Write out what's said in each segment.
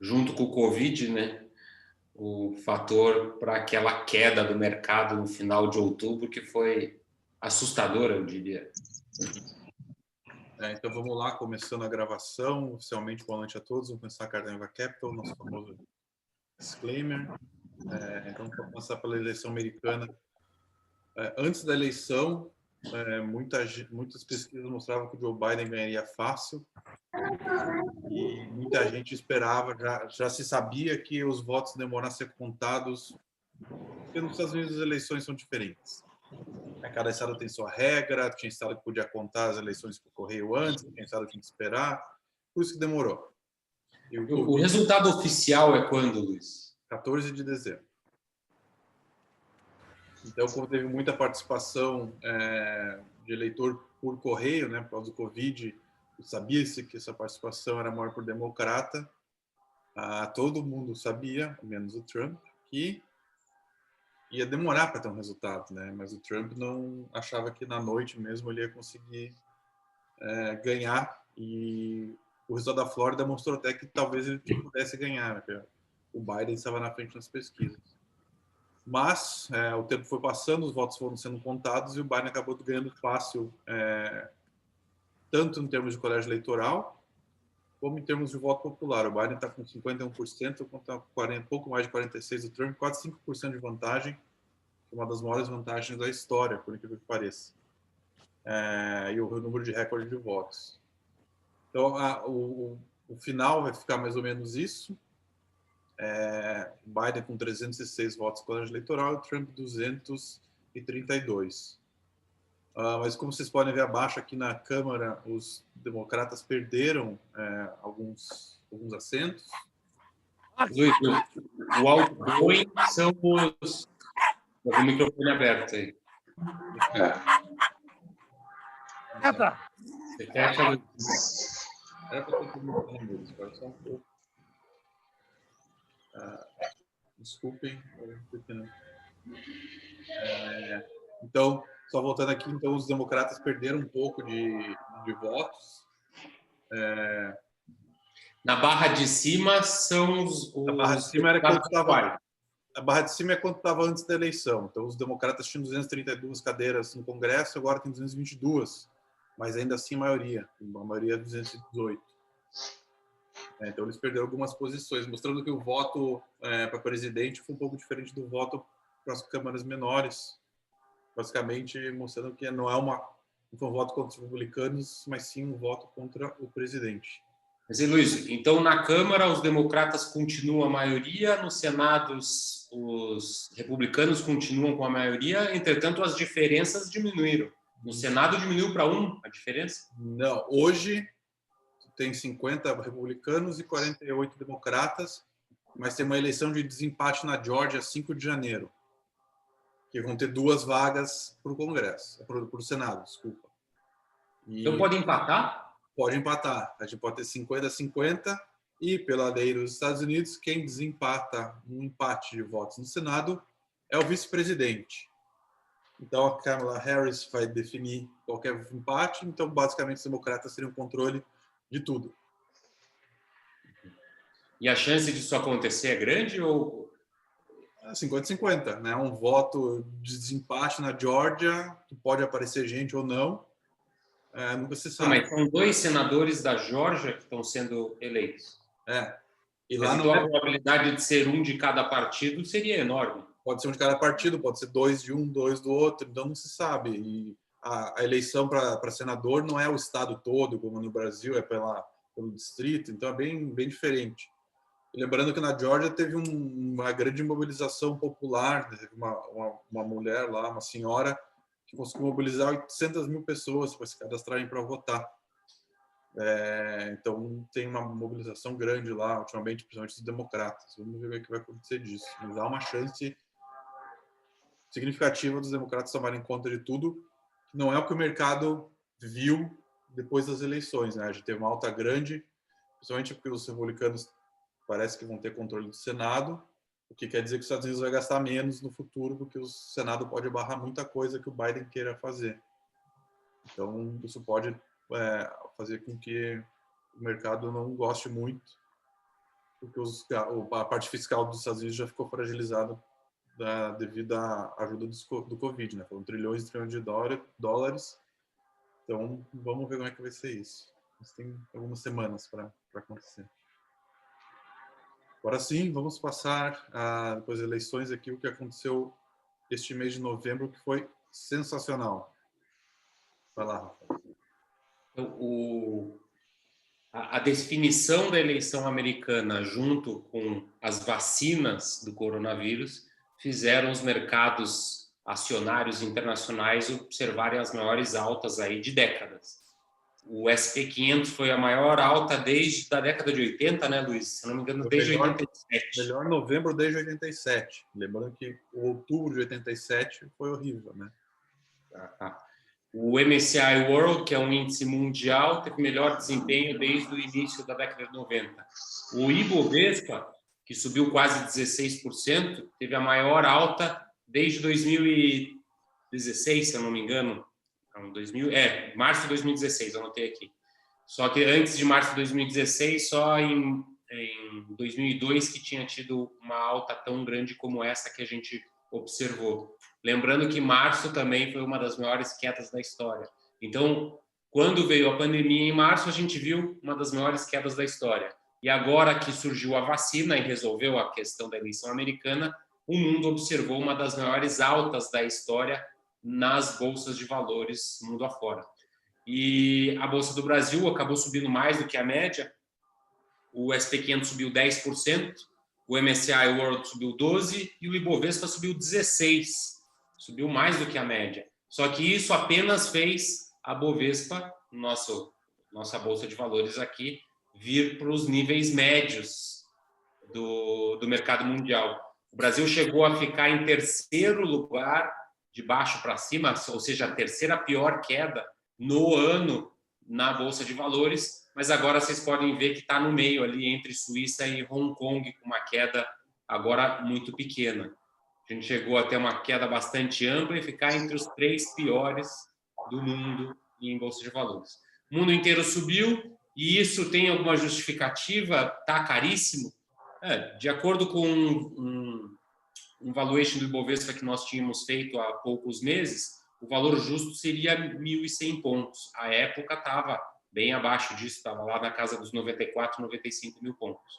junto com o Covid, né, o fator para aquela queda do mercado no final de outubro, que foi assustadora, eu diria. Então vamos lá, começando a gravação, oficialmente boa noite a todos, vamos começar a Cartainva Capital, nosso famoso disclaimer. Então vamos começar pela eleição americana. Antes da eleição, muitas pesquisas mostravam que o Joe Biden ganharia fácil, e muita gente esperava, já se sabia que os votos demoraram a ser contados, porque nos Estados Unidos as eleições são diferentes. Cada estado tem sua regra, tinha estado que podia contar as eleições por correio antes, tinha estado que tinha que esperar, por isso que demorou. E O resultado oficial é quando, Luiz? 14 de dezembro. Então, como teve muita participação de eleitor por correio, né, por causa do Covid, sabia-se que essa participação era maior por democrata, todo mundo sabia, menos o Trump, que ia demorar para ter um resultado, né? Mas o Trump não achava que na noite mesmo ele ia conseguir ganhar, e o resultado da Flórida mostrou até que talvez ele pudesse ganhar, né? Porque o Biden estava na frente nas pesquisas. Mas o tempo foi passando, os votos foram sendo contados e o Biden acabou ganhando fácil, tanto em termos de colégio eleitoral, como em termos de voto popular. O Biden está com 51%, contra pouco mais de 46% do Trump, quase 5% de vantagem, que é uma das maiores vantagens da história, por incrível que pareça. E o número de recorde de votos. Então, o final vai ficar mais ou menos isso. Biden com 306 votos no colégio eleitoral e Trump 232. Mas como vocês podem ver abaixo aqui na Câmara, os democratas perderam alguns assentos. Luiz, o outgoing são os... O microfone aberto aí. Tá. Você fecha, Luiz. Era para ter microfone, agora só um pouco. Desculpem. Então, só voltando aqui, então os democratas perderam um pouco de votos. Na barra de cima são os... A barra de cima era quando estava... A barra de cima é quanto estava antes da eleição. Então, os democratas tinham 232 cadeiras no Congresso, agora tem 222. Mas ainda assim, a maioria é 218. Então, eles perderam algumas posições, mostrando que o voto para presidente foi um pouco diferente do voto para as câmaras menores. Basicamente, mostrando que não foi um voto contra os republicanos, mas sim um voto contra o presidente. Mas, Luiz, então na Câmara os democratas continuam a maioria, no Senado os republicanos continuam com a maioria, entretanto as diferenças diminuíram. No Senado diminuiu para 1 a diferença? Não, hoje tem 50 republicanos e 48 democratas, mas tem uma eleição de desempate na Geórgia, 5 de janeiro, que vão ter 2 vagas para o Congresso, para o Senado, desculpa. Então pode empatar? Pode empatar. A gente pode ter 50-50 e, pela lei dos Estados Unidos, quem desempata um empate de votos no Senado é o vice-presidente. Então, a Kamala Harris vai definir qualquer empate. Então, basicamente, os democratas teriam controle de tudo. E a chance disso acontecer é grande ou... 50-50, né? Um voto de desempate na Geórgia, que pode aparecer gente ou não, nunca se sabe. Não, mas são 2 senadores da Geórgia que estão sendo eleitos. E lá então a probabilidade de ser um de cada partido seria enorme. Pode ser um de cada partido, pode ser 2 de um, 2 do outro, então não se sabe. E a eleição para senador não é o estado todo, como no Brasil, é pelo distrito, então é bem diferente. E lembrando que na Geórgia teve uma grande mobilização popular, teve uma mulher lá, uma senhora, que conseguiu mobilizar 800 mil pessoas para se cadastrarem para votar. Então tem uma mobilização grande lá, ultimamente, principalmente dos democratas. Vamos ver o que vai acontecer disso. Mas há uma chance significativa dos democratas tomarem conta de tudo, que não é o que o mercado viu depois das eleições, né? A gente teve uma alta grande, principalmente porque os republicanos parece que vão ter controle do Senado, o que quer dizer que os Estados Unidos vai gastar menos no futuro, porque o Senado pode barrar muita coisa que o Biden queira fazer. Então, isso pode fazer com que o mercado não goste muito porque a parte fiscal dos Estados Unidos já ficou fragilizada devido à ajuda do Covid, né? Foram trilhões e trilhões de dólares. Então, vamos ver como é que vai ser isso. Mas tem algumas semanas para acontecer. Agora sim, vamos passar, depois das eleições, aqui o que aconteceu este mês de novembro, que foi sensacional. Vai lá, Rafael. A definição da eleição americana junto com as vacinas do coronavírus fizeram os mercados acionários internacionais observarem as maiores altas aí de décadas. O S&P 500 foi a maior alta desde a década de 80, né, Luiz? Se não me engano, desde 87. Melhor novembro desde 87. Lembrando que o outubro de 87 foi horrível, né? Tá. O MSCI World, que é um índice mundial, teve melhor desempenho desde o início da década de 90. O Ibovespa, que subiu quase 16%, teve a maior alta desde 2016, se eu não me engano. Março de 2016, eu anotei aqui. Só que antes de março de 2016, só em 2002 que tinha tido uma alta tão grande como essa que a gente observou. Lembrando que março também foi uma das maiores quedas da história. Então, quando veio a pandemia em março, a gente viu uma das maiores quedas da história. E agora que surgiu a vacina e resolveu a questão da eleição americana, o mundo observou uma das maiores altas da história nas bolsas de valores mundo afora. E a Bolsa do Brasil acabou subindo mais do que a média. O S&P 500 subiu 10%, o MSCI World subiu 12% e o Ibovespa subiu 16%. Subiu mais do que a média. Só que isso apenas fez a Bovespa, nossa Bolsa de Valores aqui, vir para os níveis médios do mercado mundial. O Brasil chegou a ficar em terceiro lugar, de baixo para cima, ou seja, a terceira pior queda no ano na Bolsa de Valores, mas agora vocês podem ver que está no meio ali entre Suíça e Hong Kong, com uma queda agora muito pequena. A gente chegou a ter uma queda bastante ampla e ficar entre os 3 piores do mundo em Bolsa de Valores. O mundo inteiro subiu e isso tem alguma justificativa? Está caríssimo? De acordo com um valuation do Ibovespa que nós tínhamos feito há poucos meses, o valor justo seria 1.100 pontos. A época estava bem abaixo disso, estava lá na casa dos 94, 95 mil pontos.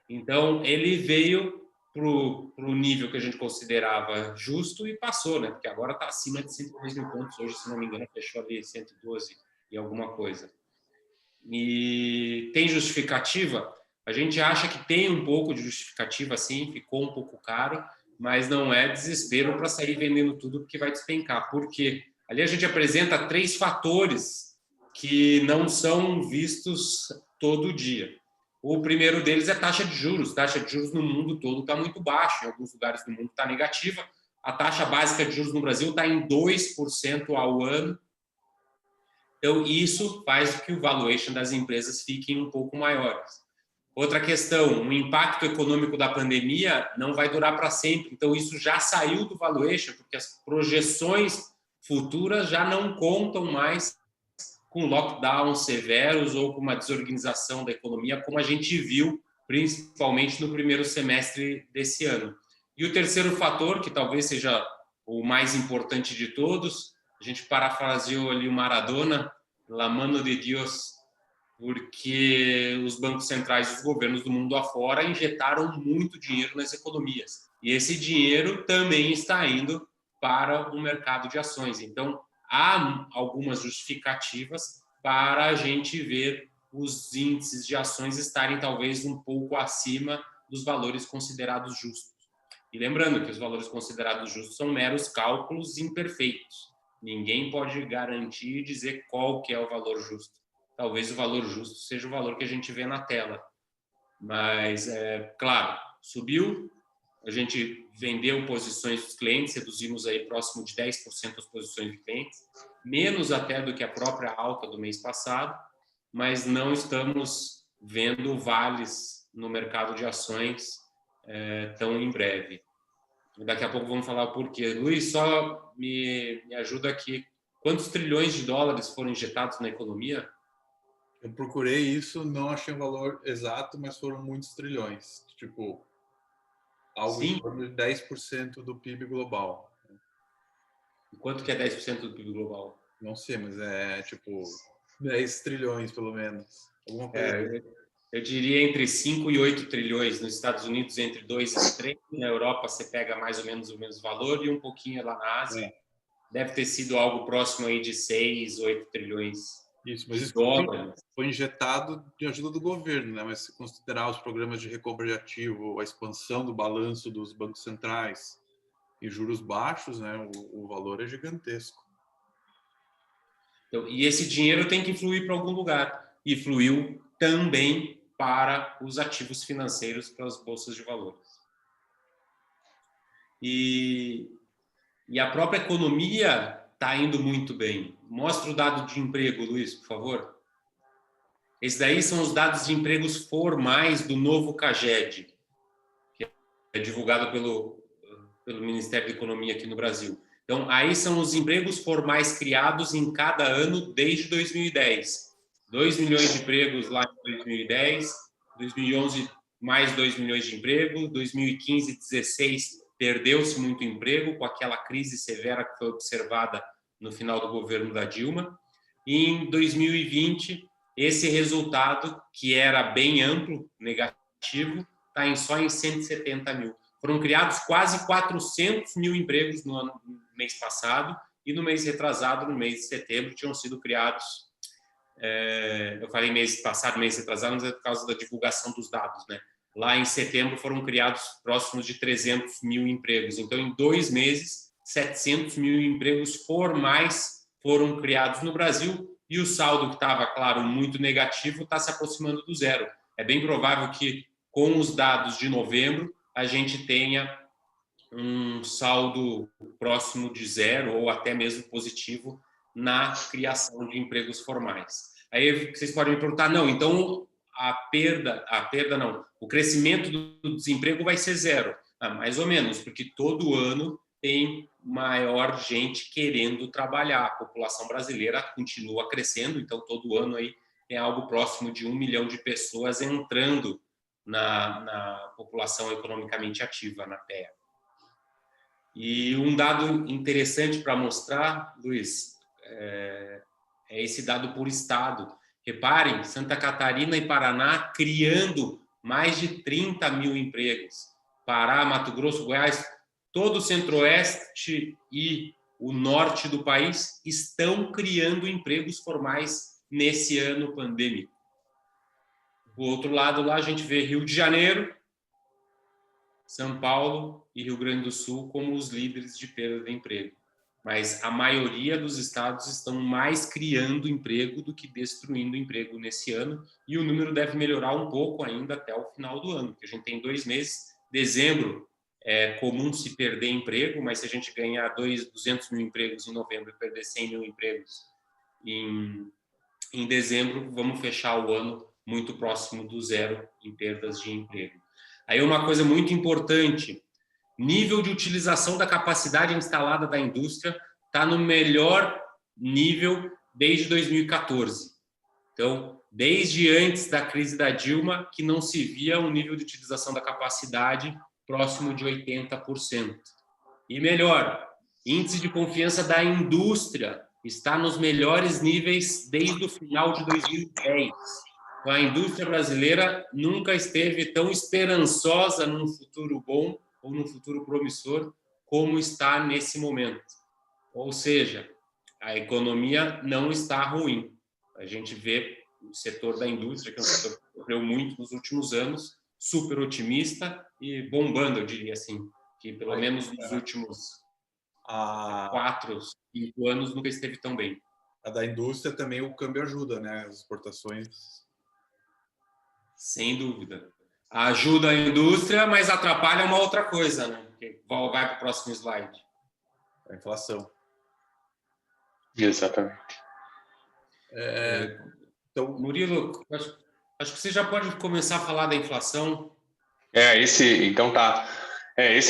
Então, ele veio para o nível que a gente considerava justo e passou, né? Porque agora está acima de 102 mil pontos. Hoje, se não me engano, fechou ali 112 e alguma coisa. E tem justificativa? A gente acha que tem um pouco de justificativa, sim, ficou um pouco caro, mas não é desespero para sair vendendo tudo porque vai despencar. Por quê? Ali a gente apresenta 3 fatores que não são vistos todo dia. O primeiro deles é taxa de juros. Taxa de juros no mundo todo está muito baixa. Em alguns lugares do mundo está negativa. A taxa básica de juros no Brasil está em 2% ao ano. Então, isso faz com que o valuation das empresas fiquem um pouco maiores. Outra questão, o impacto econômico da pandemia não vai durar para sempre. Então, isso já saiu do valuation, porque as projeções futuras já não contam mais com lockdowns severos ou com uma desorganização da economia, como a gente viu, principalmente no primeiro semestre desse ano. E o terceiro fator, que talvez seja o mais importante de todos, a gente parafraseou ali o Maradona, la mano de Dios, porque os bancos centrais e os governos do mundo afora injetaram muito dinheiro nas economias. E esse dinheiro também está indo para o mercado de ações. Então, há algumas justificativas para a gente ver os índices de ações estarem talvez um pouco acima dos valores considerados justos. E lembrando que os valores considerados justos são meros cálculos imperfeitos. Ninguém pode garantir e dizer qual que é o valor justo. Talvez o valor justo seja o valor que a gente vê na tela. Mas, claro, subiu, a gente vendeu posições dos clientes, reduzimos aí próximo de 10% as posições de clientes, menos até do que a própria alta do mês passado, mas não estamos vendo vales no mercado de ações tão em breve. Daqui a pouco vamos falar o porquê. Luiz, só me ajuda aqui. Quantos trilhões de dólares foram injetados na economia? Eu procurei isso, não achei o valor exato, mas foram muitos trilhões. Tipo, algo em Sim. torno de 10% do PIB global. E quanto que é 10% do PIB global? Não sei, mas é tipo 10 trilhões, pelo menos. Alguma coisa assim. Eu diria entre 5 e 8 trilhões. Nos Estados Unidos, entre 2 e 3. Na Europa, você pega mais ou menos o mesmo valor e um pouquinho lá na Ásia. Deve ter sido algo próximo aí de 6, 8 trilhões Isso, mas de isso dólares. foi injetado de ajuda do governo, né? Mas se considerar os programas de recompra de ativo, a expansão do balanço dos bancos centrais e juros baixos, né? O valor é gigantesco. Então, e esse dinheiro tem que fluir para algum lugar. E fluiu também para os ativos financeiros, para as bolsas de valores. E a própria economia está indo muito bem. Mostra o dado de emprego, Luiz, por favor. Esses daí são os dados de empregos formais do novo CAGED, que é divulgado pelo Ministério da Economia aqui no Brasil. Então, aí são os empregos formais criados em cada ano desde 2010. 2 milhões de empregos lá em 2010, 2011 mais 2 milhões de empregos, 2015 e 2016 perdeu-se muito emprego com aquela crise severa que foi observada no final do governo da Dilma. E em 2020, esse resultado, que era bem amplo, negativo, está só em 170 mil. Foram criados quase 400 mil empregos no mês passado e no mês retrasado, no mês de setembro, tinham sido criados. Eu falei mês passado, mês retrasado, mas é por causa da divulgação dos dados, né? Lá em setembro foram criados próximos de 300 mil empregos. Então, em 2 meses, 700 mil empregos formais foram criados no Brasil e o saldo, que estava, claro, muito negativo, está se aproximando do zero. É bem provável que, com os dados de novembro, a gente tenha um saldo próximo de zero ou até mesmo positivo na criação de empregos formais. Aí vocês podem me perguntar, não, então o crescimento do desemprego vai ser zero. Mais ou menos, porque todo ano tem maior gente querendo trabalhar. A população brasileira continua crescendo, então todo ano aí tem algo próximo de 1 milhão de pessoas entrando na população economicamente ativa, na PEA. E um dado interessante para mostrar, Luiz, é esse dado por estado. Reparem, Santa Catarina e Paraná criando mais de 30 mil empregos. Pará, Mato Grosso, Goiás, todo o centro-oeste e o norte do país estão criando empregos formais nesse ano pandêmico. Do outro lado, lá a gente vê Rio de Janeiro, São Paulo e Rio Grande do Sul como os líderes de perda de emprego. Mas a maioria dos estados estão mais criando emprego do que destruindo emprego nesse ano, e o número deve melhorar um pouco ainda até o final do ano, porque a gente tem 2 meses. Dezembro é comum se perder emprego, mas se a gente ganhar 200 mil empregos em novembro e perder 100 mil empregos em dezembro, vamos fechar o ano muito próximo do zero em perdas de emprego. Aí uma coisa muito importante, nível de utilização da capacidade instalada da indústria está no melhor nível desde 2014. Então, desde antes da crise da Dilma, que não se via um nível de utilização da capacidade próximo de 80%. E melhor, índice de confiança da indústria está nos melhores níveis desde o final de 2010. Então, a indústria brasileira nunca esteve tão esperançosa num futuro bom ou num futuro promissor como está nesse momento. Ou seja, a economia não está ruim. A gente vê o setor da indústria, que é um setor que sofreu muito nos últimos anos, super otimista e bombando, eu diria assim, que pelo menos nos últimos 4, 5 anos nunca esteve tão bem. A da indústria também, o câmbio ajuda, né? As exportações. Sem dúvida. Ajuda a indústria, mas atrapalha uma outra coisa, né? Vai para o próximo slide. A inflação. Exatamente. Então, Murilo, acho que você já pode começar a falar da inflação. Esse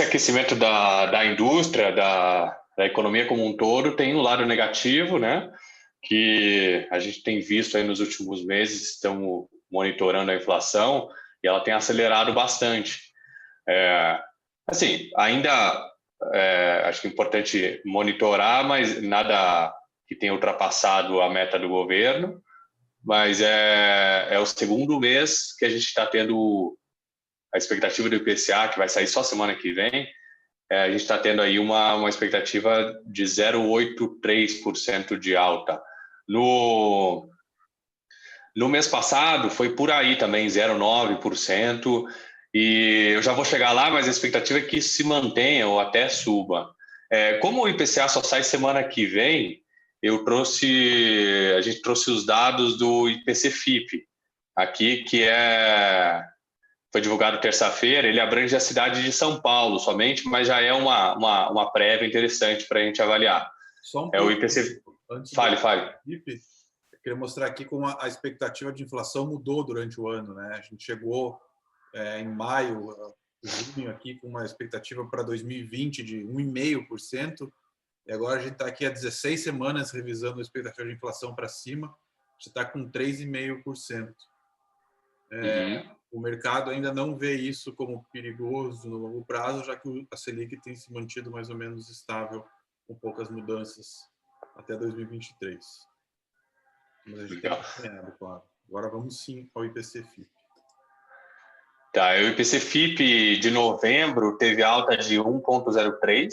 aquecimento da indústria, da economia como um todo, tem um lado negativo, né? que a gente tem visto aí nos últimos meses, estamos monitorando a inflação e ela tem acelerado bastante. Assim, ainda acho que é importante monitorar, mas nada que tenha ultrapassado a meta do governo. Mas é o segundo mês que a gente está tendo a expectativa do IPCA, que vai sair só semana que vem. A gente está tendo aí uma expectativa de 0,83% de alta. No mês passado foi por aí também, 0,9%. E eu já vou chegar lá, mas a expectativa é que isso se mantenha ou até suba. Como o IPCA só sai semana que vem, a gente trouxe os dados do IPC-FIP aqui, que foi divulgado terça-feira. Ele abrange a cidade de São Paulo somente, mas já é uma prévia interessante para a gente avaliar. Só um pouco, o IPC. Fale. FIP, eu queria mostrar aqui como a expectativa de inflação mudou durante o ano, né? A gente chegou em maio, junho aqui com uma expectativa para 2020 de 1,5%, e agora a gente está aqui há 16 semanas revisando a expectativa de inflação para cima, a gente está com 3,5%. O mercado ainda não vê isso como perigoso no longo prazo, já que a Selic tem se mantido mais ou menos estável, com poucas mudanças até 2023. Mas a gente tem acompanhado, claro. Agora vamos sim ao IPC-FIP. Tá, o IPC-FIP de novembro teve alta de 1,03,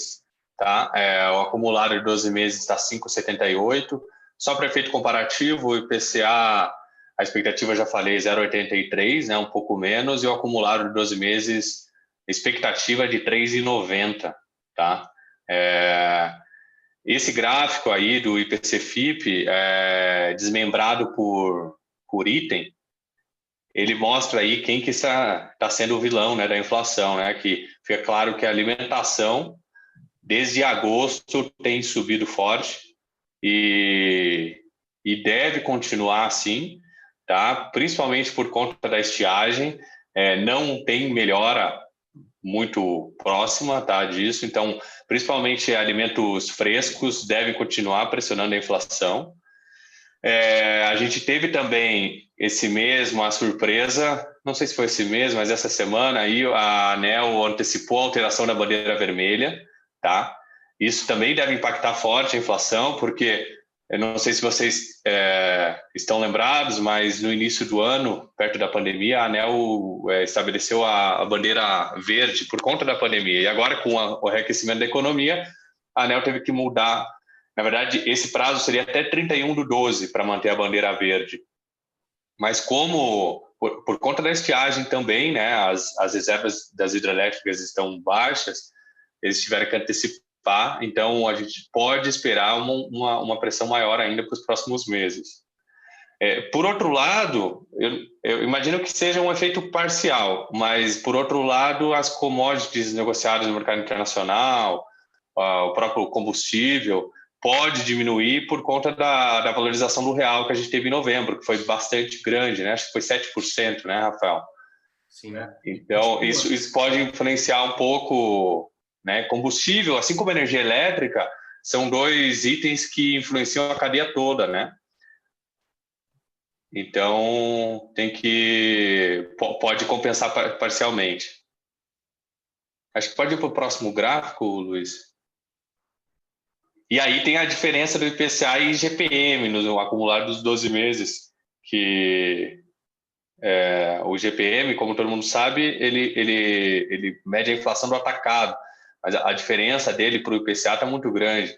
tá? O acumulado de 12 meses está 5,78. Só para efeito comparativo, o IPCA, a expectativa, já falei, 0,83, né? Um pouco menos, e o acumulado de 12 meses, expectativa de 3,90, tá? Esse gráfico aí do IPC-FIP, desmembrado por item, ele mostra aí quem que está sendo o vilão, né, da inflação, né? Que fica claro que a alimentação, desde agosto, tem subido forte e deve continuar assim, tá? Principalmente por conta da estiagem. Não tem melhora muito próxima, tá, disso. Então, principalmente alimentos frescos devem continuar pressionando a inflação. A gente teve também esse mês uma surpresa, não sei se foi esse mês, mas essa semana aí a ANEEL antecipou a alteração da bandeira vermelha, tá? Isso também deve impactar forte a inflação, porque eu não sei se vocês estão lembrados, mas no início do ano, perto da pandemia, a ANEEL estabeleceu a bandeira verde por conta da pandemia. E agora, com o reaquecimento da economia, a ANEEL teve que mudar. Na verdade, esse prazo seria até 31/12 para manter a bandeira verde. Mas como, por conta da estiagem também, né, as reservas das hidrelétricas estão baixas, eles tiveram que antecipar, então a gente pode esperar uma pressão maior ainda para os próximos meses. Por outro lado, eu imagino que seja um efeito parcial, mas, por outro lado, as commodities negociadas no mercado internacional, o próprio combustível, pode diminuir por conta da valorização do real que a gente teve em novembro, que foi bastante grande, né? Acho que foi 7%, né, Rafael? Sim. Então, isso pode influenciar um pouco, né? Combustível, assim como energia elétrica, são dois itens que influenciam a cadeia toda, né? Então, pode compensar parcialmente. Acho que pode ir para o próximo gráfico, Luiz. E aí tem a diferença do IPCA e IGPM no acumulado dos 12 meses, que o IGPM, como todo mundo sabe, ele mede a inflação do atacado, mas a diferença dele para o IPCA está muito grande.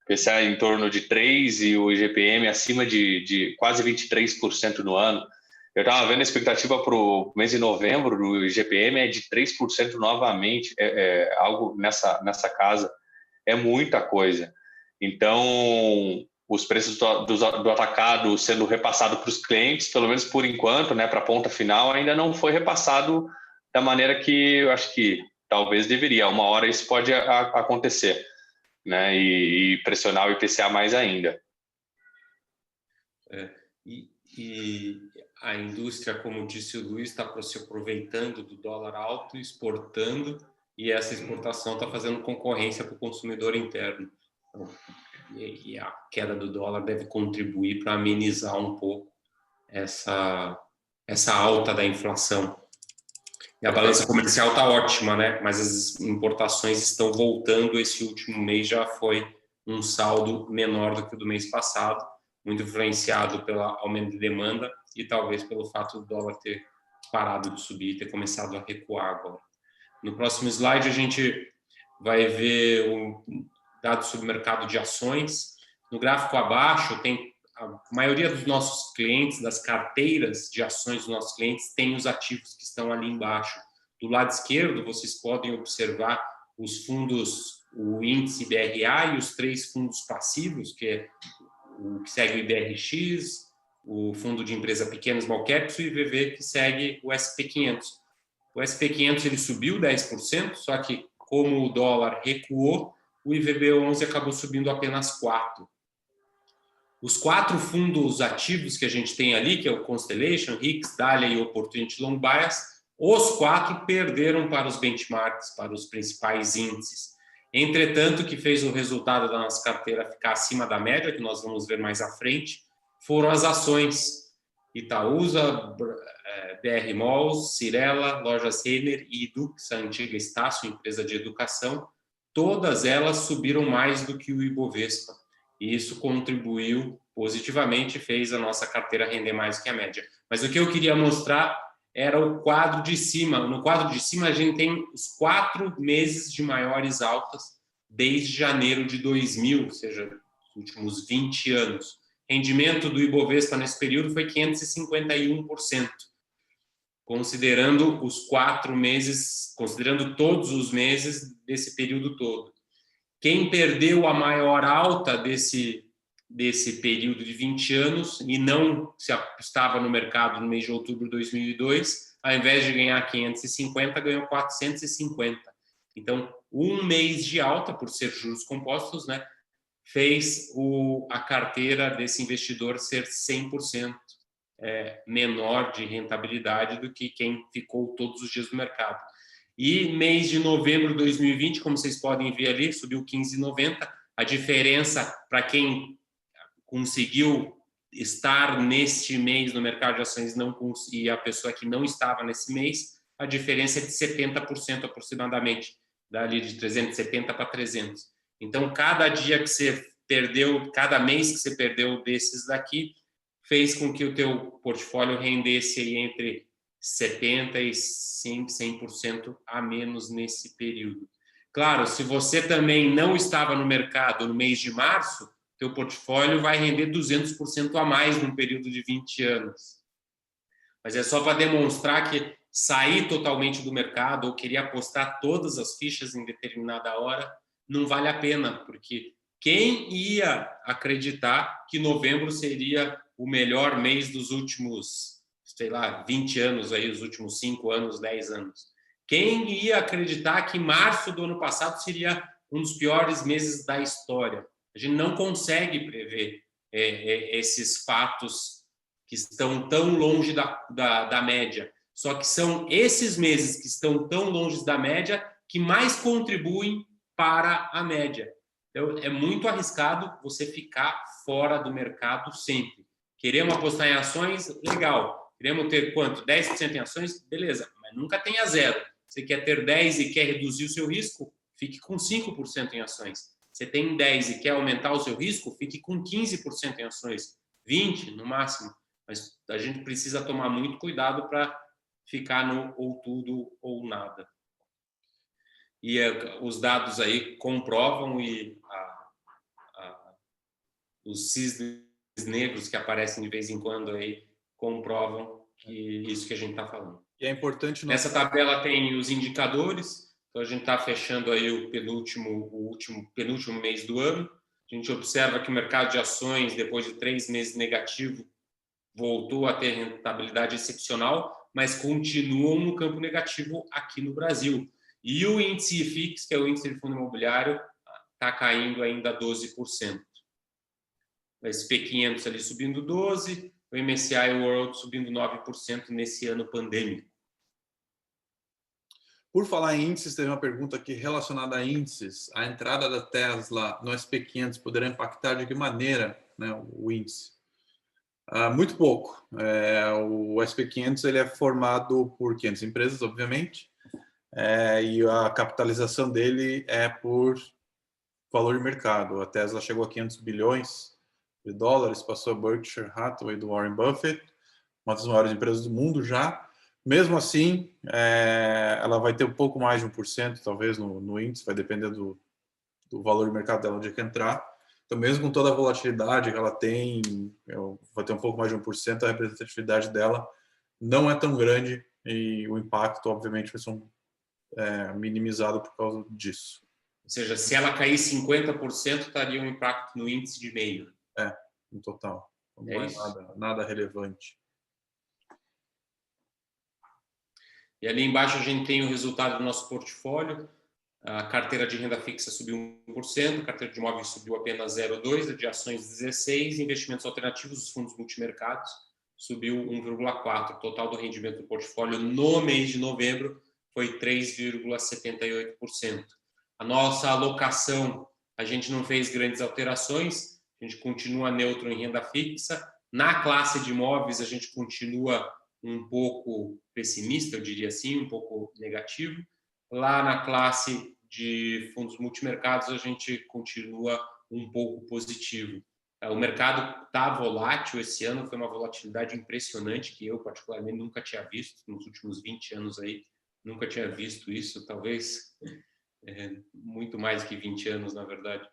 O IPCA é em torno de 3% e o IGPM acima de quase 23% no ano. Eu estava vendo a expectativa para o mês de novembro do IGPM é de 3% novamente, algo nessa casa. É muita coisa. Então, os preços do atacado sendo repassado para os clientes, pelo menos por enquanto, né, para a ponta final, ainda não foi repassado da maneira que eu acho que talvez deveria. Uma hora isso pode acontecer, né, e pressionar o IPCA mais ainda. E a indústria, como disse o Luiz, está se aproveitando do dólar alto, exportando, e essa exportação está fazendo concorrência para o consumidor interno. Então, e a queda do dólar deve contribuir para amenizar um pouco essa alta da inflação. E a balança comercial está ótima, né? Mas as importações estão voltando. Esse último mês já foi um saldo menor do que o do mês passado, muito influenciado pelo aumento de demanda e talvez pelo fato do dólar ter parado de subir e ter começado a recuar agora. No próximo slide, a gente vai ver o dado sobre o mercado de ações. No gráfico abaixo, tem a maioria dos nossos clientes, das carteiras de ações dos nossos clientes, tem os ativos que estão ali embaixo. Do lado esquerdo, vocês podem observar os fundos, o índice BRA e os 3 fundos passivos, que é o que segue o IBRX, o fundo de empresa pequena, small caps, e o IVV, que segue o SP500. O SP500 ele subiu 10%, só que como o dólar recuou, o IVB11 acabou subindo apenas 4%. Os 4 fundos ativos que a gente tem ali, que é o Constellation, RIX, Dahlia e Opportunity Long Bias, os 4 perderam para os benchmarks, para os principais índices. Entretanto, o que fez o resultado da nossa carteira ficar acima da média, que nós vamos ver mais à frente, foram as ações Itaúsa, BR Malls, Cirela, Lojas Renner e Edux, a antiga Estácio, empresa de educação. Todas elas subiram mais do que o Ibovespa. E isso contribuiu positivamente, fez a nossa carteira render mais do que a média. Mas o que eu queria mostrar era o quadro de cima. No quadro de cima, a gente tem os 4 meses de maiores altas desde janeiro de 2000, ou seja, os últimos 20 anos. Rendimento do Ibovespa nesse período foi 551%, considerando os 4 meses, considerando todos os meses desse período todo. Quem perdeu a maior alta desse período de 20 anos e não se estava no mercado no mês de outubro de 2002, ao invés de ganhar 550, ganhou 450. Então, um mês de alta, por ser juros compostos, né, fez a carteira desse investidor ser 100% menor de rentabilidade do que quem ficou todos os dias no mercado. E mês de novembro de 2020, como vocês podem ver ali, subiu 15,90. A diferença para quem conseguiu estar neste mês no mercado de ações e a pessoa que não estava nesse mês, a diferença é de 70% aproximadamente, dali de 370 para 300. Então, cada dia que você perdeu, cada mês que você perdeu desses daqui, fez com que o teu portfólio rendesse aí entre 70% e 100% a menos nesse período. Claro, se você também não estava no mercado no mês de março, teu portfólio vai render 200% a mais num período de 20 anos. Mas é só para demonstrar que sair totalmente do mercado ou querer apostar todas as fichas em determinada hora não vale a pena, porque quem ia acreditar que novembro seria o melhor mês dos últimos, sei lá, 20 anos, aí, os últimos 5 anos, 10 anos? Quem ia acreditar que março do ano passado seria um dos piores meses da história? A gente não consegue prever esses fatos que estão tão longe da média. Só que são esses meses que estão tão longe da média que mais contribuem para a média. Então, é muito arriscado você ficar fora do mercado sempre. Queremos apostar em ações? Legal. Queremos ter quanto? 10% em ações? Beleza, mas nunca tenha zero. Você quer ter 10 e quer reduzir o seu risco? Fique com 5% em ações. Você tem 10 e quer aumentar o seu risco? Fique com 15% em ações. 20% no máximo. Mas a gente precisa tomar muito cuidado para ficar no ou tudo ou nada. E os dados aí comprovam e os cisnes negros que aparecem de vez em quando aí comprovam que isso que a gente está falando. E é importante... Nessa tabela tem os indicadores. Então, a gente está fechando aí o penúltimo mês do ano. A gente observa que o mercado de ações, depois de 3 meses negativo, voltou a ter rentabilidade excepcional, mas continuam no campo negativo aqui no Brasil. E o índice IFIX, que é o índice de fundo imobiliário, está caindo ainda 12%. O SP500 ali subindo 12%, o MSCI World subindo 9% nesse ano pandêmico. Por falar em índices, teve uma pergunta aqui relacionada a índices. A entrada da Tesla no SP500 poderá impactar de que maneira, né, o índice? Muito pouco. O SP500 ele é formado por 500 empresas, obviamente, e a capitalização dele é por valor de mercado. A Tesla chegou a 500 bilhões de dólares, passou a Berkshire Hathaway do Warren Buffett, uma das maiores empresas do mundo já. Mesmo assim, ela vai ter um pouco mais de 1%, talvez, no índice, vai depender do valor de mercado dela, onde é que entrar. Então, mesmo com toda a volatilidade que ela tem, vai ter um pouco mais de 1%, a representatividade dela não é tão grande e o impacto, obviamente, vai ser minimizado por causa disso. Ou seja, se ela cair 50%, estaria um impacto no índice de meio. No total. Não É isso. Nada relevante. E ali embaixo a gente tem o resultado do nosso portfólio. A carteira de renda fixa subiu 1%, a carteira de imóveis subiu apenas 0,2%, a de ações 16%, investimentos alternativos, os fundos multimercados, subiu 1,4%. O total do rendimento do portfólio no mês de novembro foi 3,78%. A nossa alocação, a gente não fez grandes alterações, a gente continua neutro em renda fixa. Na classe de imóveis, a gente continua um pouco pessimista, eu diria assim, um pouco negativo. Lá na classe de fundos multimercados, a gente continua um pouco positivo. O mercado está volátil esse ano, foi uma volatilidade impressionante que eu, particularmente, nunca tinha visto nos últimos 20 anos aí, nunca tinha visto isso, talvez muito mais que 20 anos, na verdade.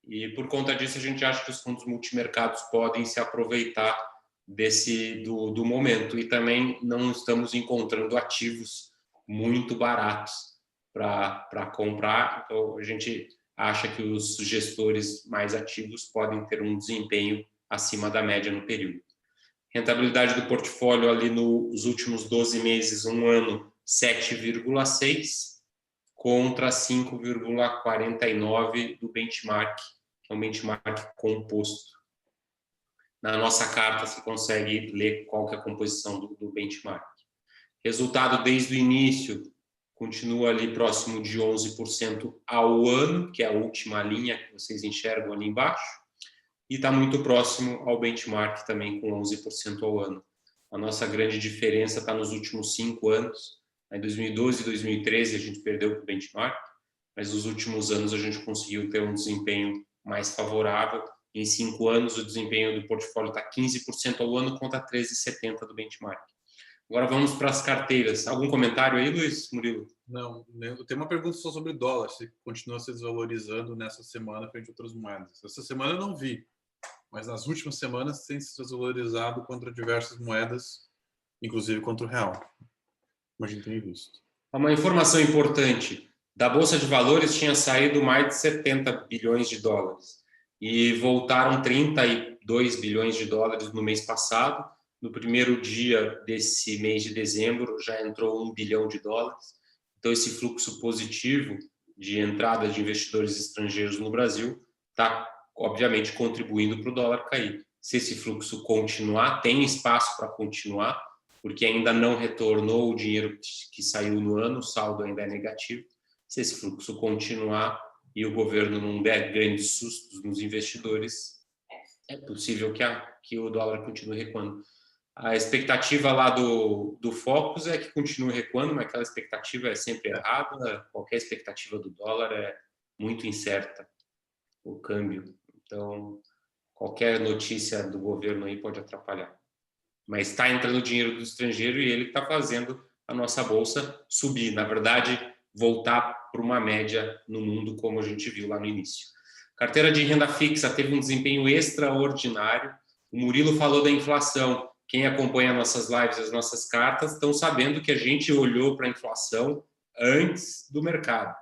E por conta disso, a gente acha que os fundos multimercados podem se aproveitar do momento, e também não estamos encontrando ativos muito baratos para comprar, então a gente acha que os gestores mais ativos podem ter um desempenho acima da média no período. Rentabilidade do portfólio ali nos últimos 12 meses, um ano, 7,6 contra 5,49 do benchmark, que é um benchmark composto. Na nossa carta você consegue ler qual que é a composição do benchmark. Resultado desde o início continua ali próximo de 11% ao ano, que é a última linha que vocês enxergam ali embaixo, e está muito próximo ao benchmark também com 11% ao ano. A nossa grande diferença está nos últimos 5 anos. Em 2012 e 2013 a gente perdeu o benchmark, mas nos últimos anos a gente conseguiu ter um desempenho mais favorável. Em 5 anos, o desempenho do portfólio está 15% ao ano contra 13,70% do benchmark. Agora vamos para as carteiras. Algum comentário aí, Luiz Murilo? Não, tem uma pergunta só sobre dólar, se continua se desvalorizando nessa semana frente a outras moedas. Essa semana eu não vi, mas nas últimas semanas tem se desvalorizado contra diversas moedas, inclusive contra o real, como a gente tem visto. Uma informação importante, da Bolsa de Valores tinha saído mais de 70 bilhões de dólares e voltaram 32 bilhões de dólares no mês passado. No primeiro dia desse mês de dezembro já entrou 1 bilhão de dólares. Então esse fluxo positivo de entrada de investidores estrangeiros no Brasil está, obviamente, contribuindo para o dólar cair. Se esse fluxo continuar, tem espaço para continuar, porque ainda não retornou o dinheiro que saiu no ano, o saldo ainda é negativo. Se esse fluxo continuar e o governo não der grandes sustos nos investidores, é possível que o dólar continue recuando. A expectativa lá do Focus é que continue recuando, mas aquela expectativa é sempre errada. Qualquer expectativa do dólar é muito incerta, o câmbio. Então, qualquer notícia do governo aí pode atrapalhar. Mas está entrando dinheiro do estrangeiro e ele está fazendo a nossa bolsa subir. Na verdade, voltar para uma média no mundo, como a gente viu lá no início. Carteira de renda fixa teve um desempenho extraordinário. O Murilo falou da inflação. Quem acompanha nossas lives, as nossas cartas, estão sabendo que a gente olhou para a inflação antes do mercado.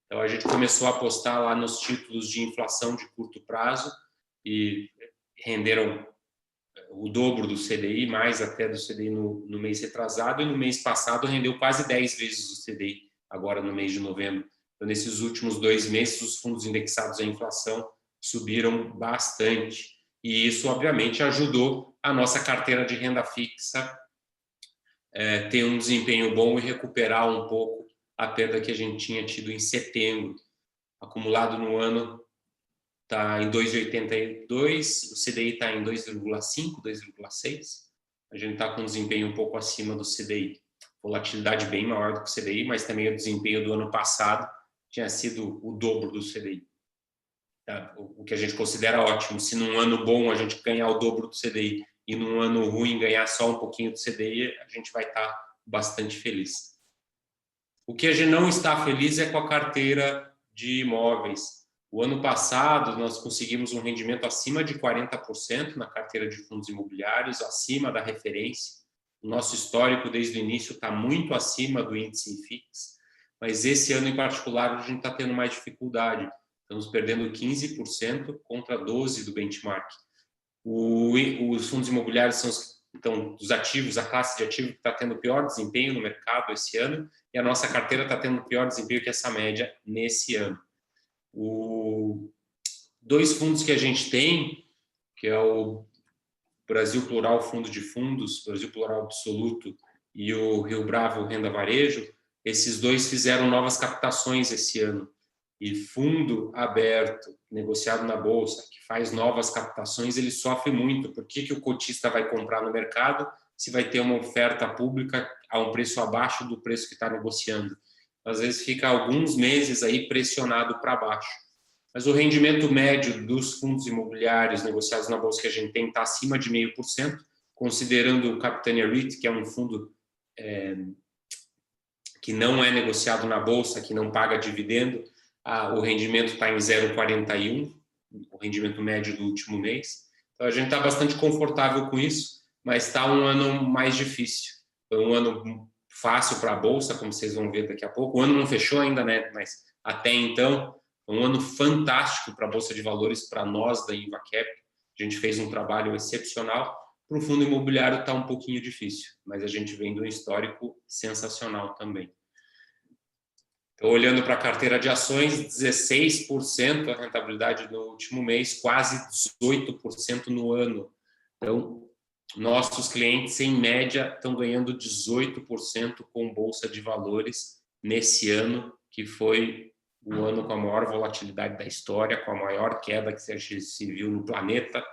Então, a gente começou a apostar lá nos títulos de inflação de curto prazo e renderam o dobro do CDI, mais até do CDI no mês retrasado, e no mês passado rendeu quase 10 vezes o CDI, agora no mês de novembro. Então, nesses últimos 2 meses, os fundos indexados à inflação subiram bastante. E isso, obviamente, ajudou a nossa carteira de renda fixa ter um desempenho bom e recuperar um pouco a perda que a gente tinha tido em setembro. Acumulado no ano está em 2,82, o CDI está em 2,5, 2,6. A gente está com um desempenho um pouco acima do CDI. Volatilidade bem maior do que o CDI, mas também o desempenho do ano passado tinha sido o dobro do CDI. Tá? O que a gente considera ótimo. Se num ano bom a gente ganhar o dobro do CDI e num ano ruim ganhar só um pouquinho do CDI, a gente vai estar bastante feliz. O que a gente não está feliz é com a carteira de imóveis. O ano passado, nós conseguimos um rendimento acima de 40% na carteira de fundos imobiliários, acima da referência. O nosso histórico, desde o início, está muito acima do índice IFIX, mas esse ano, em particular, a gente está tendo mais dificuldade. Estamos perdendo 15% contra 12% do benchmark. Os fundos imobiliários são então, os ativos, a classe de ativo que está tendo o pior desempenho no mercado esse ano, e a nossa carteira está tendo o pior desempenho que essa média nesse ano. Dois fundos que a gente tem, que é o Brasil Plural Fundo de Fundos, Brasil Plural Absoluto e o Rio Bravo Renda Varejo, esses dois fizeram novas captações esse ano. E fundo aberto, negociado na Bolsa, que faz novas captações, ele sofre muito. Por que o cotista vai comprar no mercado se vai ter uma oferta pública a um preço abaixo do preço que está negociando? Às vezes fica alguns meses aí pressionado para baixo. Mas o rendimento médio dos fundos imobiliários negociados na Bolsa que a gente tem está acima de 0,5%, considerando o Capitania REIT, que é um fundo que não é negociado na Bolsa, que não paga dividendo, o rendimento está em 0,41, o rendimento médio do último mês. Então, a gente está bastante confortável com isso, mas está um ano mais difícil. Foi um ano fácil para a Bolsa, como vocês vão ver daqui a pouco. O ano não fechou ainda, né? Mas até então, foi um ano fantástico para a Bolsa de Valores, para nós da InvaCap. A gente fez um trabalho excepcional. Para o fundo imobiliário está um pouquinho difícil, mas a gente vem de um histórico sensacional também. Então, olhando para a carteira de ações, 16% a rentabilidade no último mês, quase 18% no ano. Então, nossos clientes, em média, estão ganhando 18% com Bolsa de Valores nesse ano, que foi o ano com a maior volatilidade da história, com a maior queda que se viu no planeta.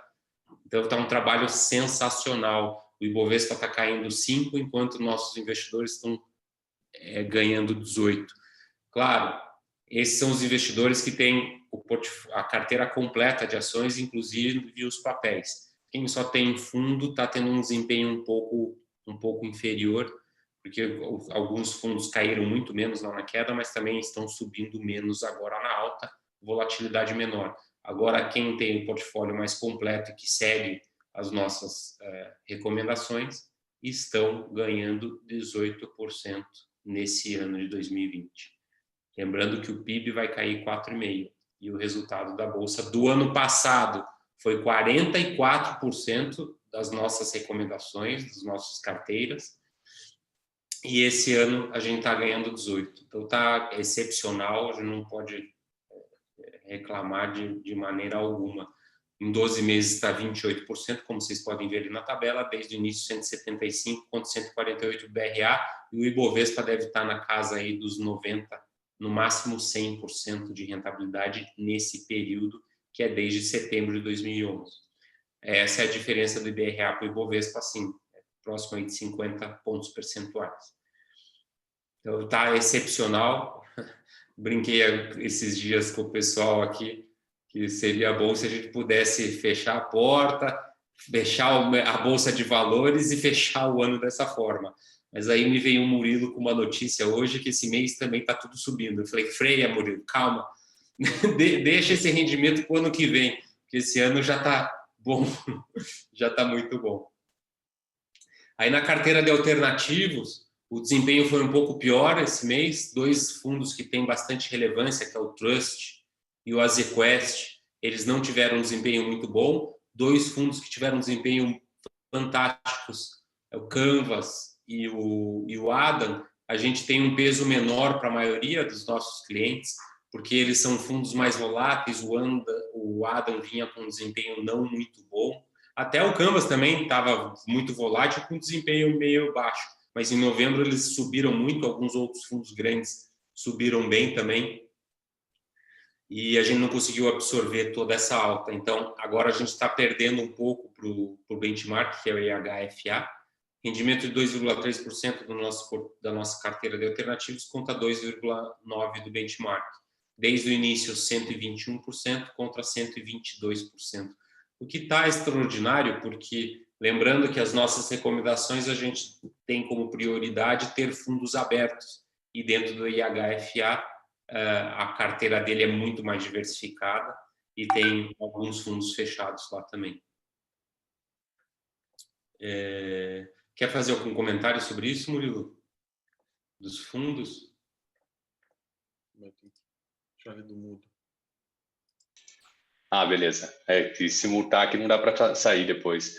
Então, está um trabalho sensacional. O Ibovespa está caindo 5%, enquanto nossos investidores estão ganhando 18%. Claro, esses são os investidores que têm a carteira completa de ações, inclusive os papéis. Quem só tem fundo está tendo um desempenho um pouco inferior, porque alguns fundos caíram muito menos lá na queda, mas também estão subindo menos agora na alta, volatilidade menor. Agora, quem tem o portfólio mais completo e que segue as nossas recomendações, estão ganhando 18% nesse ano de 2020. Lembrando que o PIB vai cair 4,5%. E o resultado da Bolsa do ano passado foi 44% das nossas recomendações, das nossas carteiras. E esse ano a gente está ganhando 18%. Então está excepcional, a gente não pode reclamar de maneira alguma. Em 12 meses está 28%, como vocês podem ver ali na tabela, desde o início 175 contra 148 BRA, e o Ibovespa deve estar na casa aí dos 90%, no máximo 100% de rentabilidade nesse período, que é desde setembro de 2011. Essa é a diferença do IBRA para o Ibovespa, assim, próximo aí de 50 pontos percentuais. Então, está excepcional. Brinquei esses dias com o pessoal aqui, que seria bom se a gente pudesse fechar a porta, fechar a Bolsa de Valores e fechar o ano dessa forma. Mas aí me veio um Murilo com uma notícia hoje que esse mês também está tudo subindo. Eu falei, freia, Murilo, calma. Deixa esse rendimento para o ano que vem, porque esse ano já está bom, já está muito bom. Aí na carteira de alternativos, o desempenho foi um pouco pior esse mês. Dois fundos que têm bastante relevância, que é o Trust e o Azequest, eles não tiveram um desempenho muito bom. Dois fundos que tiveram um desempenho fantásticos, é o Canvas e o Adam. A gente tem um peso menor para a maioria dos nossos clientes, porque eles são fundos mais voláteis. O Adam vinha com um desempenho não muito bom. Até o Canvas também estava muito volátil, com desempenho meio baixo. Mas em novembro eles subiram muito, alguns outros fundos grandes subiram bem também. E a gente não conseguiu absorver toda essa alta. Então, agora a gente está perdendo um pouco para o benchmark, que é o IHFA. Rendimento de 2,3% da nossa carteira de alternativos contra 2,9% do benchmark. Desde o início, 121% contra 122%. O que está extraordinário, porque lembrando que as nossas recomendações a gente tem como prioridade ter fundos abertos. E dentro do IHFA, a carteira dele é muito mais diversificada e tem alguns fundos fechados lá também. Quer fazer algum comentário sobre isso, Murilo? Dos fundos? Chave do mudo. Beleza. Que se multar aqui não dá para sair depois.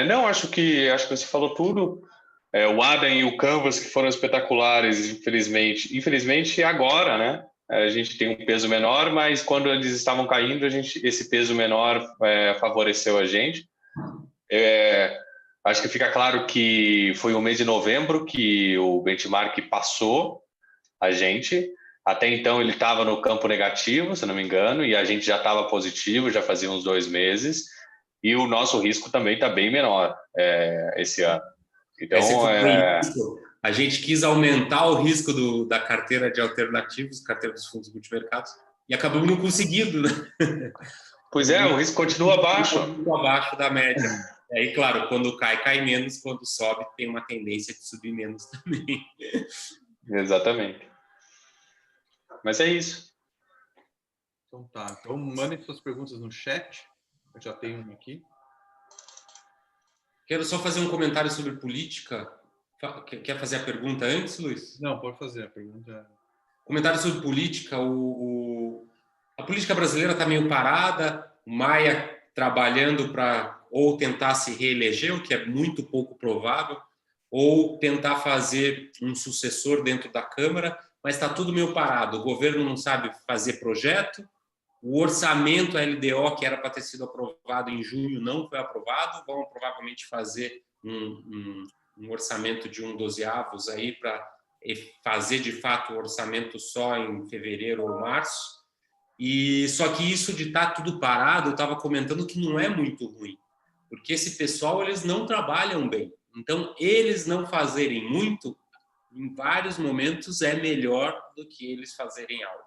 Não, acho que você falou tudo. O Adam e o Canvas, que foram espetaculares, infelizmente agora, né? A gente tem um peso menor, mas quando eles estavam caindo, esse peso menor favoreceu a gente. Acho que fica claro que foi o mês de novembro que o benchmark passou a gente. Até então ele estava no campo negativo, se não me engano, e a gente já estava positivo, já fazia uns 2 meses. E o nosso risco também está bem menor esse ano. Então, a gente quis aumentar o risco da carteira de alternativos, carteira dos fundos multimercados, e acabamos não conseguindo, né? Pois o risco continua abaixo. Muito abaixo da média. Aí, claro, quando cai menos, quando sobe, tem uma tendência de subir menos também. Exatamente. Mas é isso. Então tá. Então mandem suas perguntas no chat. Eu já tenho uma aqui. Quero só fazer um comentário sobre política. Quer fazer a pergunta antes, Luiz? Não, pode fazer a pergunta. Comentário sobre política. A política brasileira está meio parada. O Maia trabalhando para ou tentar se reeleger, o que é muito pouco provável, ou tentar fazer um sucessor dentro da Câmara, mas está tudo meio parado. O governo não sabe fazer projeto. O orçamento, a LDO, que era para ter sido aprovado em junho, não foi aprovado. Vão provavelmente fazer um orçamento de 1/12 aí para fazer, de fato, o orçamento só em fevereiro ou março. E só que isso de estar tudo parado, eu estava comentando que não é muito ruim, porque esse pessoal, eles não trabalham bem. Então, eles não fazerem muito, em vários momentos, é melhor do que eles fazerem algo.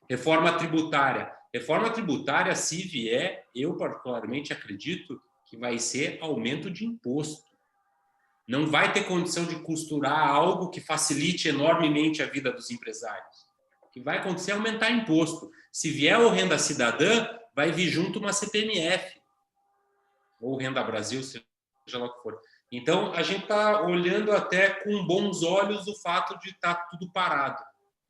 Reforma tributária. Reforma tributária, se vier, eu particularmente acredito que vai ser aumento de imposto. Não vai ter condição de costurar algo que facilite enormemente a vida dos empresários. O que vai acontecer é aumentar imposto. Se vier o Renda Cidadã, vai vir junto uma CPMF. Ou Renda Brasil, seja lá o que for. Então, a gente está olhando até com bons olhos o fato de estar tudo parado.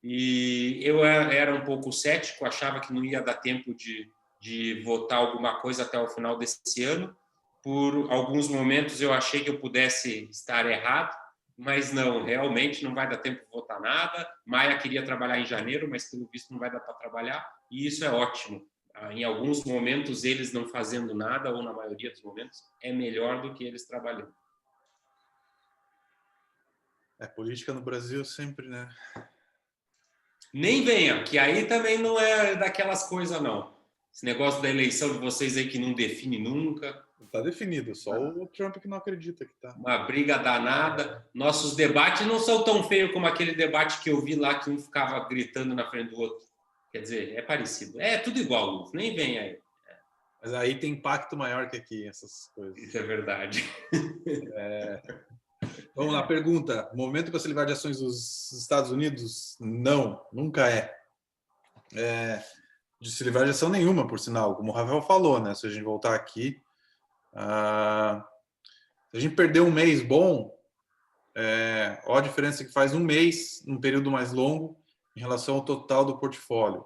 E eu era um pouco cético, achava que não ia dar tempo de votar alguma coisa até o final desse ano. Por alguns momentos eu achei que eu pudesse estar errado, mas não, realmente não vai dar tempo de votar nada. Maia queria trabalhar em janeiro, mas pelo visto não vai dar para trabalhar, e isso é ótimo. Em alguns momentos eles não fazendo nada, ou na maioria dos momentos, é melhor do que eles trabalhando. Política no Brasil sempre, né? Nem venha, que aí também não é daquelas coisas, não. Esse negócio da eleição de vocês aí que não define nunca. Está definido, só o Trump que não acredita que tá. Uma briga danada. Nossos debates não são tão feios como aquele debate que eu vi lá, que um ficava gritando na frente do outro. Quer dizer, é parecido. É tudo igual, Luz. Nem vem aí. Mas aí tem impacto maior que aqui, essas coisas. Isso é verdade. Vamos lá, pergunta. Momento para se livrar de ações dos Estados Unidos? Não, nunca é. De se livrar de ação nenhuma, por sinal. Como o Rafael falou, né? Se a gente voltar aqui, se a gente perder um mês bom, olha a diferença que faz um mês, num período mais longo, em relação ao total do portfólio.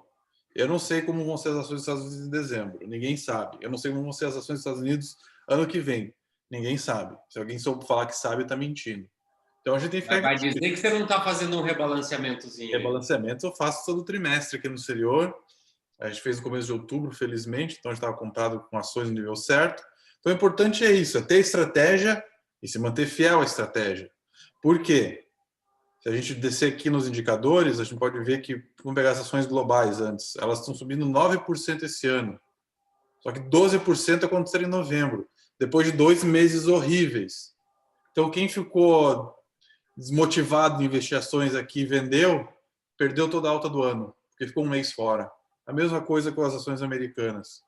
Eu não sei como vão ser as ações dos Estados Unidos em dezembro. Ninguém sabe. Eu não sei como vão ser as ações dos Estados Unidos ano que vem. Ninguém sabe. Se alguém soube falar que sabe, está mentindo. Então a gente tem que ficar... Vai dizer que você não está fazendo um rebalanceamentozinho. Rebalanceamento eu faço todo trimestre aqui no exterior. A gente fez no começo de outubro, felizmente. Então a gente estava comprado com ações no nível certo. Então o importante é isso, é ter estratégia e se manter fiel à estratégia. Por quê? Se a gente descer aqui nos indicadores, a gente pode ver que, vamos pegar as ações globais antes, elas estão subindo 9% esse ano. Só que 12% aconteceram em novembro, depois de 2 meses horríveis. Então, quem ficou desmotivado em investir ações aqui e vendeu, perdeu toda a alta do ano, porque ficou um mês fora. A mesma coisa com as ações americanas.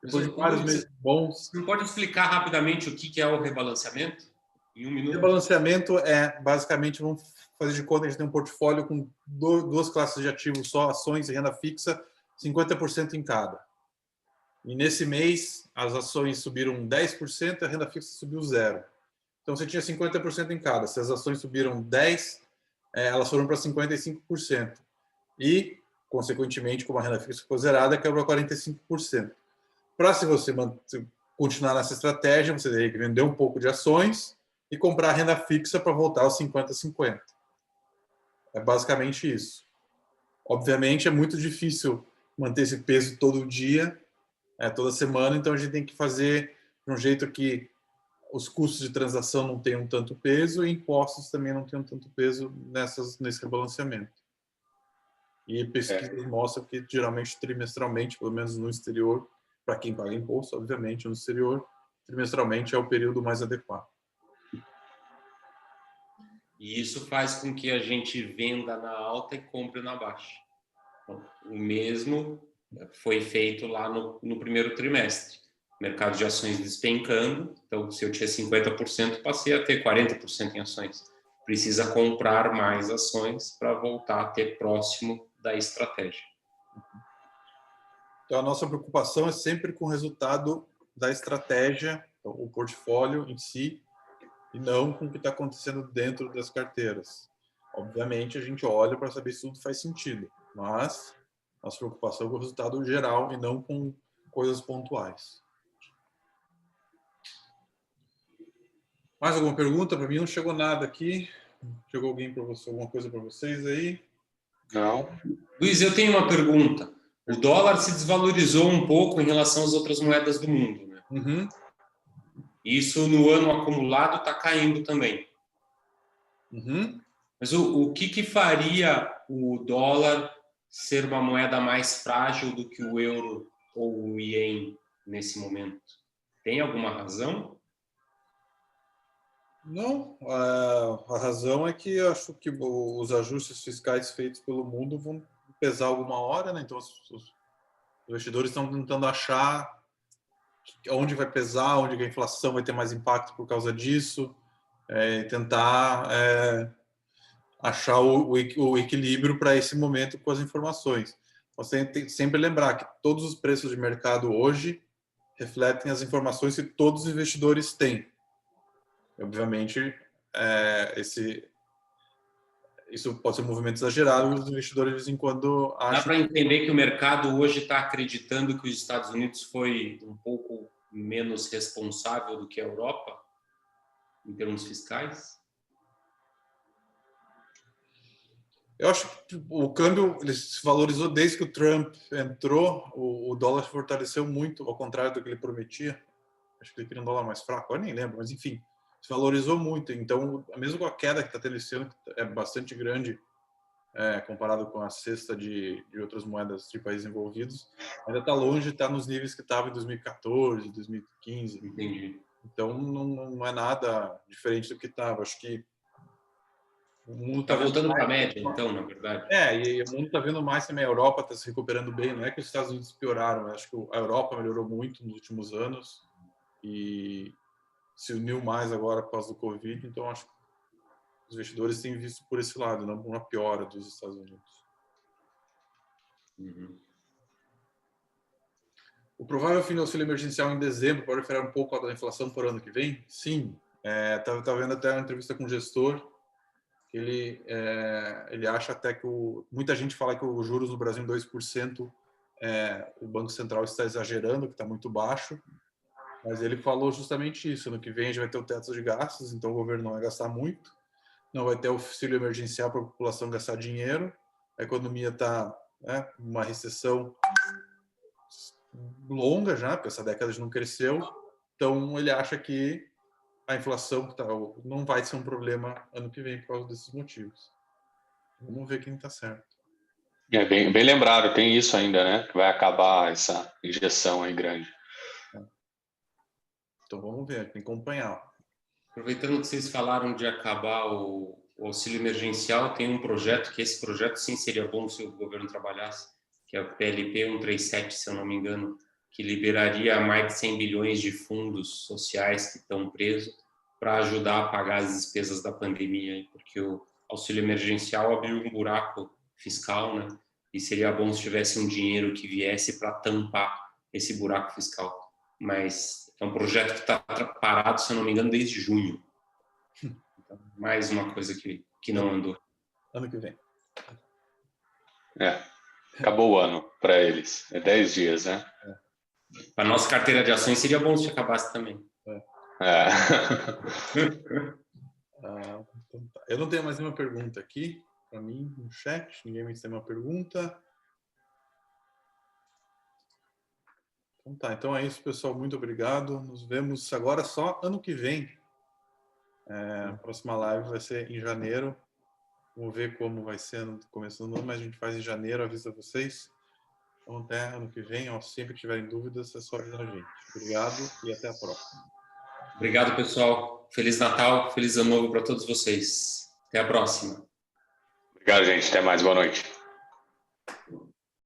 Depois de vários meses bons... Você não pode explicar rapidamente o que é o rebalanceamento? Em 1 minuto? Rebalanceamento é, basicamente, vamos fazer de conta que a gente tem um portfólio com duas classes de ativos só, ações e renda fixa, 50% em cada. E nesse mês, as ações subiram 10% e a renda fixa subiu 0%. Então, você tinha 50% em cada. Se as ações subiram 10%, elas foram para 55%. E, consequentemente, como a renda fixa ficou zerada, quebrou 45%. Para se você continuar nessa estratégia, você teria que vender um pouco de ações e comprar renda fixa para voltar aos 50-50. É basicamente isso. Obviamente, é muito difícil manter esse peso todo dia, toda semana, então a gente tem que fazer de um jeito que os custos de transação não tenham tanto peso e impostos também não tenham tanto peso nesse rebalanceamento. E pesquisas mostram que, geralmente, trimestralmente, pelo menos no exterior, para quem paga imposto, obviamente, no exterior, trimestralmente é o período mais adequado. E isso faz com que a gente venda na alta e compre na baixa. O mesmo foi feito lá no primeiro trimestre. Mercado de ações despencando, então se eu tinha 50%, passei a ter 40% em ações. Precisa comprar mais ações para voltar a ter próximo da estratégia. Então, a nossa preocupação é sempre com o resultado da estratégia, o portfólio em si, e não com o que está acontecendo dentro das carteiras. Obviamente, a gente olha para saber se tudo faz sentido, mas nossa preocupação é com o resultado geral e não com coisas pontuais. Mais alguma pergunta? Para mim não chegou nada aqui. Chegou alguém para você, alguma coisa para vocês aí? Não. Luiz, eu tenho uma pergunta. O dólar se desvalorizou um pouco em relação às outras moedas do mundo, né? Uhum. Isso no ano acumulado está caindo também. Uhum. Mas o que faria o dólar ser uma moeda mais frágil do que o euro ou o ien nesse momento? Tem alguma razão? Não, a razão é que eu acho que os ajustes fiscais feitos pelo mundo vão pesar alguma hora, né? Então os investidores estão tentando achar onde vai pesar, onde a inflação vai ter mais impacto por causa disso, tentar achar o equilíbrio para esse momento com as informações. Você tem que sempre lembrar que todos os preços de mercado hoje refletem as informações que todos os investidores têm. Obviamente, isso pode ser um movimento exagerado e os investidores, de vez em quando, acham... Dá para entender que o mercado hoje está acreditando que os Estados Unidos foi um pouco menos responsável do que a Europa, em termos fiscais? Eu acho que o câmbio ele se valorizou desde que o Trump entrou, o dólar se fortaleceu muito, ao contrário do que ele prometia. Acho que ele queria um dólar mais fraco, eu nem lembro, mas enfim, se valorizou muito. Então, mesmo com a queda que está tendo esse ano, que é bastante grande, comparado com a cesta de outras moedas de países envolvidos, ainda está longe de estar nos níveis que estava em 2014, 2015. Entendi. Então, não é nada diferente do que estava. Acho que o mundo está voltando para a média, então, na verdade. E o mundo está vendo mais também. A Europa está se recuperando bem. Não é que os Estados Unidos pioraram. Acho que a Europa melhorou muito nos últimos anos e se uniu mais agora por causa do Covid. Então, acho que os investidores têm visto por esse lado, não uma piora dos Estados Unidos. Uhum. O provável fim do auxílio emergencial em dezembro pode referir um pouco da inflação por ano que vem? Sim. Estava vendo até uma entrevista com um gestor. Ele acha até que muita gente fala que os juros no Brasil em 2%, o Banco Central está exagerando, que está muito baixo, mas ele falou justamente isso. Ano que vem a gente vai ter o teto de gastos, então o governo não vai gastar muito, não vai ter auxílio emergencial para a população gastar dinheiro, a economia está numa recessão longa já, porque essa década não cresceu, então ele acha que a inflação não vai ser um problema ano que vem por causa desses motivos. Vamos ver quem está certo. É bem lembrado, tem isso ainda, né? Que vai acabar essa injeção aí grande. Então vamos ver, tem que acompanhar. Aproveitando que vocês falaram de acabar o auxílio emergencial, tem um projeto, que esse projeto sim seria bom se o governo trabalhasse, que é o PLP 137, se eu não me engano, que liberaria mais de 100 bilhões de fundos sociais que estão presos para ajudar a pagar as despesas da pandemia, porque o auxílio emergencial abriu um buraco fiscal, né? E seria bom se tivesse um dinheiro que viesse para tampar esse buraco fiscal. Mas é um projeto que está parado, se eu não me engano, desde junho. Então, mais uma coisa que não andou. Ano que vem. Acabou o ano para eles. É 10 dias, né? Para nossa carteira de ações seria bom se acabasse também. Então tá. Eu não tenho mais nenhuma pergunta aqui para mim no chat. Ninguém mais tem uma pergunta. Então tá. Então é isso, pessoal. Muito obrigado. Nos vemos agora só ano que vem. A próxima live vai ser em janeiro. Vamos ver como vai ser no começo do ano, mas a gente faz em janeiro, aviso a vocês. Então até ano que vem, sempre que tiverem dúvidas, é só avisar a gente. Obrigado e até a próxima. Obrigado, pessoal. Feliz Natal, feliz Ano Novo para todos vocês. Até a próxima. Obrigado, gente. Até mais. Boa noite.